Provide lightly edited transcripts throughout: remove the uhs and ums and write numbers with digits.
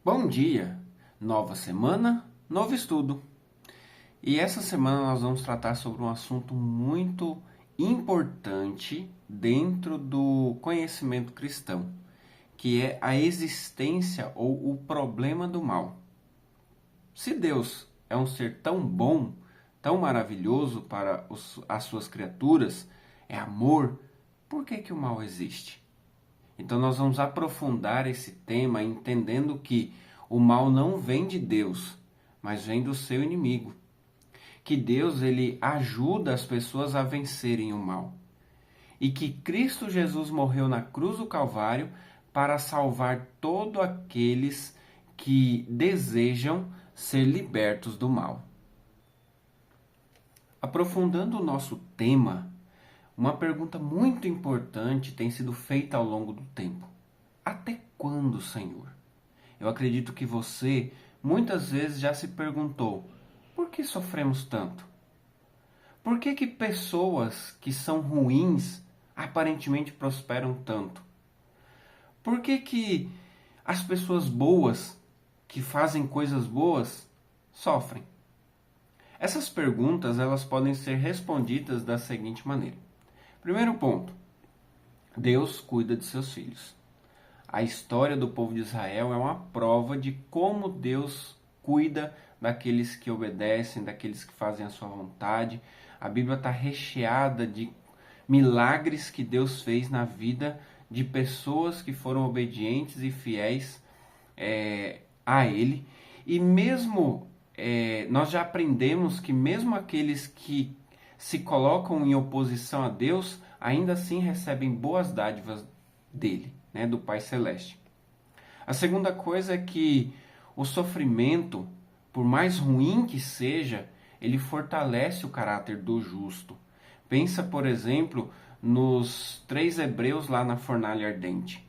Bom dia! Nova semana, novo estudo. E essa semana nós vamos tratar sobre um assunto muito importante dentro do conhecimento cristão, que é a existência ou o problema do mal. Se Deus é um ser tão bom, tão maravilhoso para as suas criaturas, é amor, por que o mal existe? Então nós vamos aprofundar esse tema entendendo que o mal não vem de Deus, mas vem do seu inimigo. Que Deus ele ajuda as pessoas a vencerem o mal. E que Cristo Jesus morreu na cruz do Calvário para salvar todos aqueles que desejam ser libertos do mal. Aprofundando o nosso tema, uma pergunta muito importante tem sido feita ao longo do tempo. Até quando, Senhor? Eu acredito que você muitas vezes já se perguntou: por que sofremos tanto? Por que pessoas que são ruins aparentemente prosperam tanto? Por que as pessoas boas, que fazem coisas boas, sofrem? Essas perguntas elas podem ser respondidas da seguinte maneira. Primeiro ponto, Deus cuida de seus filhos. A história do povo de Israel é uma prova de como Deus cuida daqueles que obedecem, daqueles que fazem a sua vontade. A Bíblia está recheada de milagres que Deus fez na vida de pessoas que foram obedientes e fiéis a Ele. E mesmo, nós já aprendemos que mesmo aqueles que se colocam em oposição a Deus, ainda assim recebem boas dádivas dele, do Pai Celeste. A segunda coisa é que o sofrimento, por mais ruim que seja, ele fortalece o caráter do justo. Pensa, por exemplo, nos 3 hebreus lá na fornalha ardente.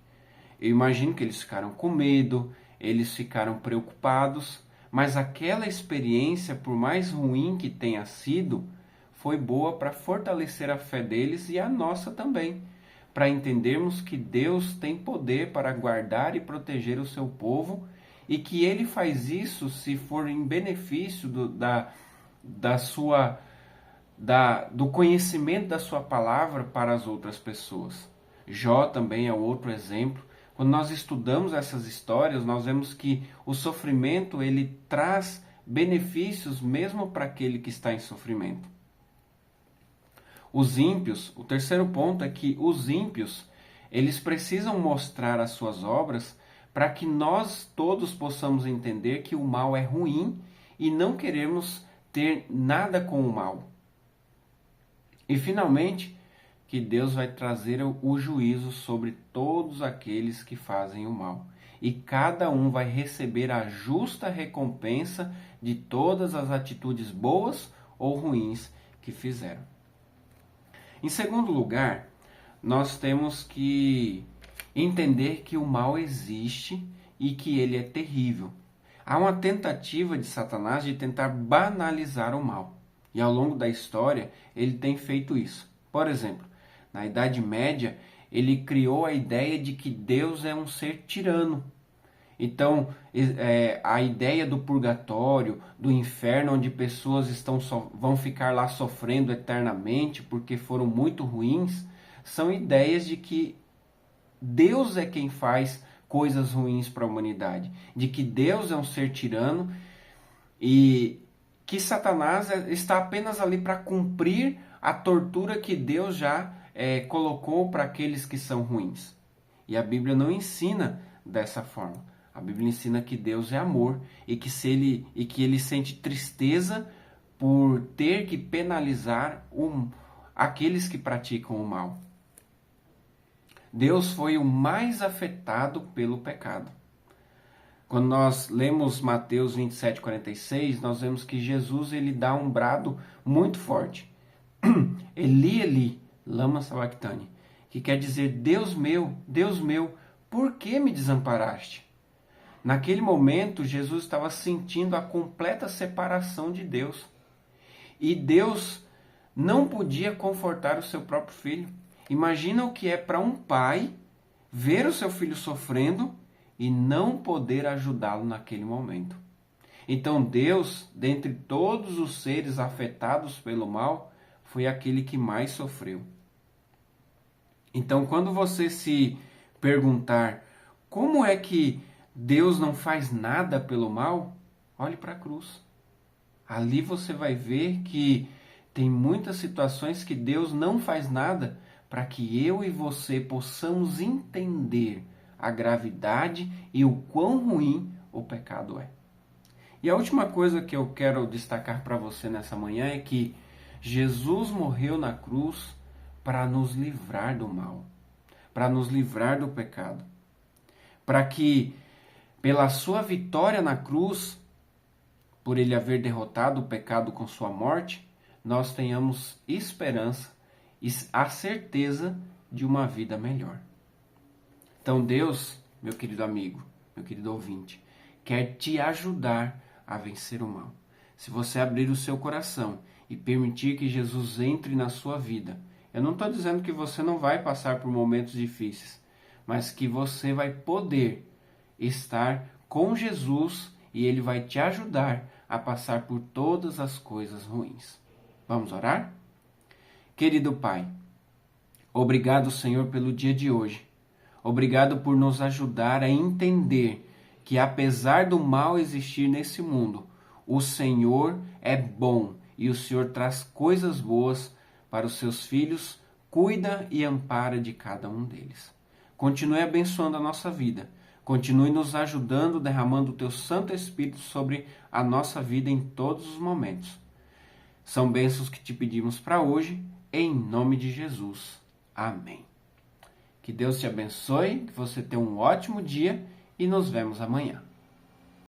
Eu imagino que eles ficaram com medo, eles ficaram preocupados, mas aquela experiência, por mais ruim que tenha sido, foi boa para fortalecer a fé deles e a nossa também, para entendermos que Deus tem poder para guardar e proteger o seu povo e que Ele faz isso se for em benefício do conhecimento da sua palavra para as outras pessoas. Jó também é outro exemplo. Quando nós estudamos essas histórias, nós vemos que o sofrimento ele traz benefícios mesmo para aquele que está em sofrimento. Os ímpios, o terceiro ponto é que os ímpios, eles precisam mostrar as suas obras para que nós todos possamos entender que o mal é ruim e não queremos ter nada com o mal. E finalmente, que Deus vai trazer o juízo sobre todos aqueles que fazem o mal. E cada um vai receber a justa recompensa de todas as atitudes boas ou ruins que fizeram. Em segundo lugar, nós temos que entender que o mal existe e que ele é terrível. Há uma tentativa de Satanás de tentar banalizar o mal. E ao longo da história, ele tem feito isso. Por exemplo, na Idade Média, ele criou a ideia de que Deus é um ser tirano. Então, a ideia do purgatório, do inferno, onde pessoas vão ficar lá sofrendo eternamente porque foram muito ruins, são ideias de que Deus é quem faz coisas ruins para a humanidade, de que Deus é um ser tirano e que Satanás está apenas ali para cumprir a tortura que Deus já colocou para aqueles que são ruins. E a Bíblia não ensina dessa forma. A Bíblia ensina que Deus é amor e que ele sente tristeza por ter que penalizar aqueles que praticam o mal. Deus foi o mais afetado pelo pecado. Quando nós lemos Mateus 27:46, nós vemos que Jesus ele dá um brado muito forte. Eli, Eli, lama sabachthani, que quer dizer: Deus meu, por que me desamparaste? Naquele momento, Jesus estava sentindo a completa separação de Deus. E Deus não podia confortar o seu próprio filho. Imagina o que é para um pai ver o seu filho sofrendo e não poder ajudá-lo naquele momento. Então Deus, dentre todos os seres afetados pelo mal, foi aquele que mais sofreu. Então, quando você se perguntar como é que Deus não faz nada pelo mal, olhe para a cruz. Ali você vai ver que tem muitas situações que Deus não faz nada para que eu e você possamos entender a gravidade e o quão ruim o pecado é. E a última coisa que eu quero destacar para você nessa manhã é que Jesus morreu na cruz para nos livrar do mal, para nos livrar do pecado, para que pela sua vitória na cruz, por ele haver derrotado o pecado com sua morte, nós tenhamos esperança e a certeza de uma vida melhor. Então Deus, meu querido amigo, meu querido ouvinte, quer te ajudar a vencer o mal. Se você abrir o seu coração e permitir que Jesus entre na sua vida, eu não estou dizendo que você não vai passar por momentos difíceis, mas que você vai poder estar com Jesus e Ele vai te ajudar a passar por todas as coisas ruins. Vamos orar? Querido Pai, obrigado, Senhor, pelo dia de hoje. Obrigado por nos ajudar a entender que apesar do mal existir nesse mundo, o Senhor é bom e o Senhor traz coisas boas para os seus filhos, cuida e ampara de cada um deles. Continue abençoando a nossa vida. Continue nos ajudando, derramando o Teu Santo Espírito sobre a nossa vida em todos os momentos. São bênçãos que te pedimos para hoje, em nome de Jesus. Amém. Que Deus te abençoe, que você tenha um ótimo dia e nos vemos amanhã.